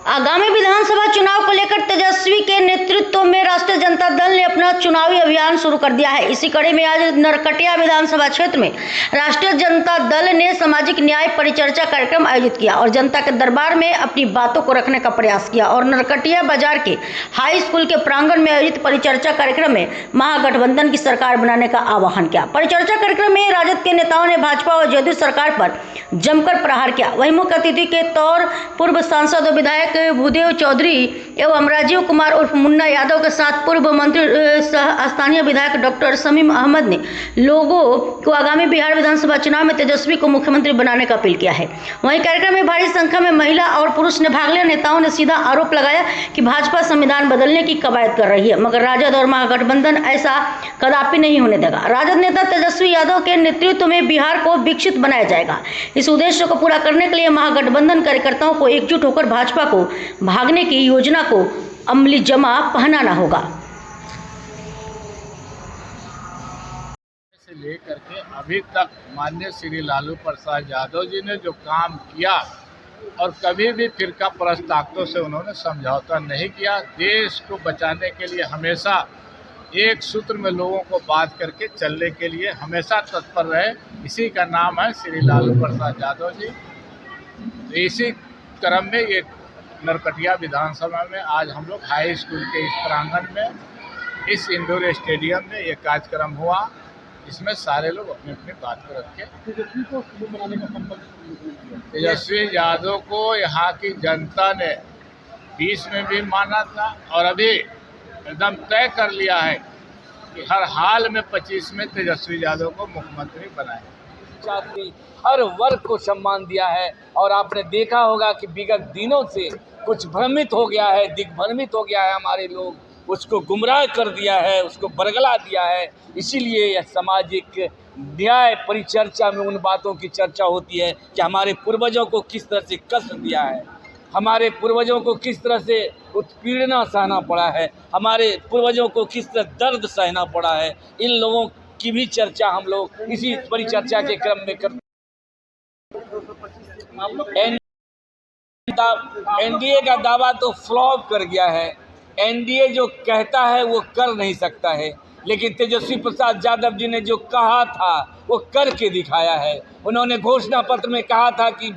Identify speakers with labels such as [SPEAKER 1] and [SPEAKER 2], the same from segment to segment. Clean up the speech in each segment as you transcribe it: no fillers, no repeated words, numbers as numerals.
[SPEAKER 1] आगामी विधानसभा चुनाव को लेकर तेजस्वी के नेतृत्व में राष्ट्रीय जनता दल ने अपना चुनावी अभियान शुरू कर दिया है। इसी कड़ी में आज नरकटिया विधानसभा क्षेत्र में राष्ट्रीय जनता दल ने सामाजिक न्याय परिचर्चा कार्यक्रम आयोजित किया और जनता के दरबार में अपनी बातों को रखने का प्रयास किया और नरकटिया बाजार के हाई स्कूल के प्रांगण में आयोजित परिचर्चा कार्यक्रम में महागठबंधन की सरकार बनाने का आह्वान किया। परिचर्चा कार्यक्रम में राजद के नेताओं ने भाजपा और जदयू सरकार पर जमकर प्रहार किया। वहीं मुख्य अतिथि के तौर पूर्व सांसद और विधायक भूदेव चौधरी एवं राजीव कुमार उर्फ मुन्ना यादव के साथ पूर्व मंत्री स्थानीय विधायक डॉक्टर शमीम अहमद ने लोगों को आगामी बिहार विधानसभा चुनाव में तेजस्वी को मुख्यमंत्री बनाने का अपील किया है। वहीं कार्यक्रम में भारी संख्या में महिला और पुरुष ने भाग लिया। नेताओं ने सीधा आरोप लगाया कि भाजपा संविधान बदलने की कवायद कर रही है, मगर राजद और महागठबंधन ऐसा कदापि नहीं होने देगा। राजद नेता तेजस्वी यादव के नेतृत्व में बिहार को विकसित बनाया जाएगा। इस उद्देश्य को पूरा करने के लिए महागठबंधन कार्यकर्ताओं को एकजुट होकर भाजपा को भागने की योजना को अमली जमा पहनाना होगा।
[SPEAKER 2] से लेकर के अभी तक माननीय श्री लालू प्रसाद यादव जी ने जो काम किया और कभी भी फिरका परस्त ताकतों से उन्होंने समझौता नहीं किया। देश को बचाने के लिए हमेशा एक सूत्र में लोगों को बात करके चलने के लिए हमेशा तत्पर रहे। इसी का नाम है श्री लालू प्रसाद यादव जी। तो इसी क्रम में ये नरकटिया विधानसभा में आज हम लोग हाई स्कूल के इस प्रांगण में इस इंडोर स्टेडियम में ये कार्यक्रम हुआ। इसमें सारे लोग अपनी अपनी बात को रख के तेजस्वी यादव को यहाँ की जनता ने 20 में भी माना था और अभी एकदम तय कर लिया है कि हर हाल में 25 में तेजस्वी यादव को मुख्यमंत्री बनाए।
[SPEAKER 3] छात्री हर वर्ग को सम्मान दिया है और आपने देखा होगा कि विगत दिनों से कुछ भ्रमित हो गया है, दिग्भ्रमित हो गया है। हमारे लोग उसको गुमराह कर दिया है, उसको बरगला दिया है। इसीलिए यह सामाजिक न्याय परिचर्चा में उन बातों की चर्चा होती है कि हमारे पूर्वजों को किस तरह से कष्ट दिया है, हमारे पूर्वजों को किस तरह से उत्पीड़ना सहना पड़ा है, हमारे पूर्वजों को किस तरह दर्द सहना पड़ा है। इन लोगों की भी चर्चा हम लोग इसी परिचर्चा के क्रम में करते हैं। एनडीए का दावा तो फ्लॉप कर गया है। एनडीए जो कहता है वो कर नहीं सकता है, लेकिन तेजस्वी प्रसाद यादव जी ने जो कहा था वो करके दिखाया है। उन्होंने घोषणा पत्र में कहा था कि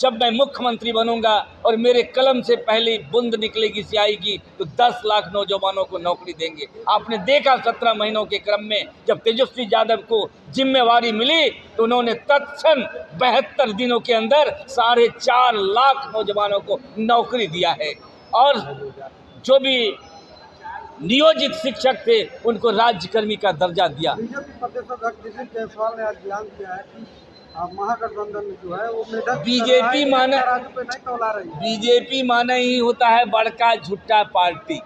[SPEAKER 3] जब मैं मुख्यमंत्री बनूंगा और मेरे कलम से पहली बूंद निकलेगी स्याही की तो 10 लाख नौजवानों को नौकरी देंगे। आपने देखा 17 महीनों के क्रम में जब तेजस्वी यादव को जिम्मेवारी मिली तो उन्होंने तत्क्षण 72 दिनों के अंदर 4.5 लाख नौजवानों को नौकरी दिया है और जो भी नियोजित शिक्षक थे उनको राज्यकर्मी का दर्जा दिया।
[SPEAKER 4] महागठबंधन जो है वो
[SPEAKER 3] बीजेपी माना ही होता है बड़का झूठा पार्टी।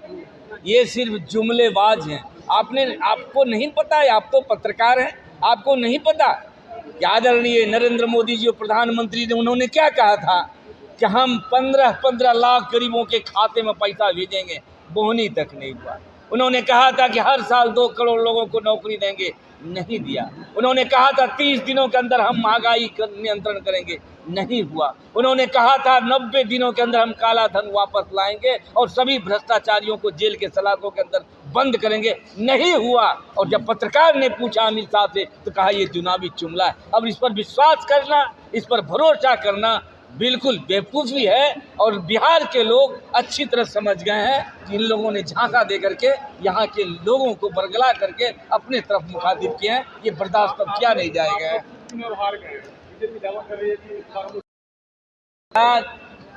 [SPEAKER 3] ये सिर्फ जुमलेबाज हैं। आपको नहीं पता है, आप तो पत्रकार हैं, आपको नहीं पता कि आदरणीय नरेंद्र मोदी जी प्रधानमंत्री ने उन्होंने क्या कहा था कि हम 15 लाख गरीबों के खाते में पैसा भेजेंगे। बोहनी तक नहीं हुआ। उन्होंने कहा था कि हर साल 2 करोड़ लोगों को नौकरी देंगे, नहीं दिया। उन्होंने कहा था 30 दिनों के अंदर हम महंगाई का नियंत्रण करेंगे, नहीं हुआ। उन्होंने कहा था 90 दिनों के अंदर हम काला धन वापस लाएंगे और सभी भ्रष्टाचारियों को जेल के सलाखों के अंदर बंद करेंगे, नहीं हुआ। और जब पत्रकार ने पूछा अमित शाह से तो कहा ये चुनावी जुमला है। अब इस पर विश्वास करना, इस पर भरोसा करना बिल्कुल बेवकूफ़ी है और बिहार के लोग अच्छी तरह समझ गए हैं कि इन लोगों ने झांसा दे करके यहाँ के लोगों को बरगला करके अपने तरफ मुखातिब किए हैं। ये बर्दाश्त अब किया नहीं जाएगा।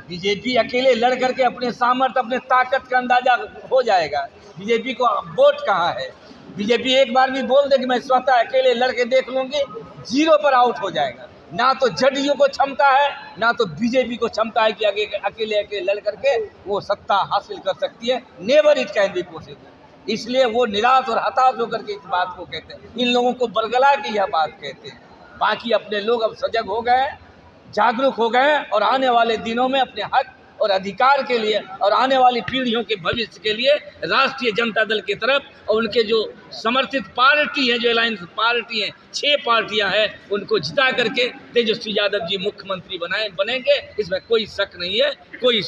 [SPEAKER 3] बीजेपी अकेले लड़ करके अपने सामर्थ्य अपने ताकत का अंदाजा हो जाएगा। बीजेपी को वोट कहाँ है? बीजेपी एक बार भी बोल दे कि मैं स्वतः अकेले लड़ के देख लूँगी, 0 पर आउट हो जाएगा। ना तो जदयू को क्षमता है, ना तो बीजेपी को क्षमता है कि अकेले लड़ करके वो सत्ता हासिल कर सकती है। Never it can be possible. इसलिए वो निराश और हताश होकर के इस बात को कहते हैं। इन लोगों को बरगला के यह बात कहते हैं। बाकी अपने लोग अब सजग हो गए, जागरूक हो गए और आने वाले दिनों में अपने हक और अधिकार के लिए और आने वाली पीढ़ियों के भविष्य के लिए राष्ट्रीय जनता दल की तरफ और उनके जो समर्थित पार्टी है, जो अलायंस पार्टी हैं, 6 पार्टियां हैं, उनको जिता करके तेजस्वी यादव जी मुख्यमंत्री बनेंगे। इसमें कोई शक नहीं है, कोई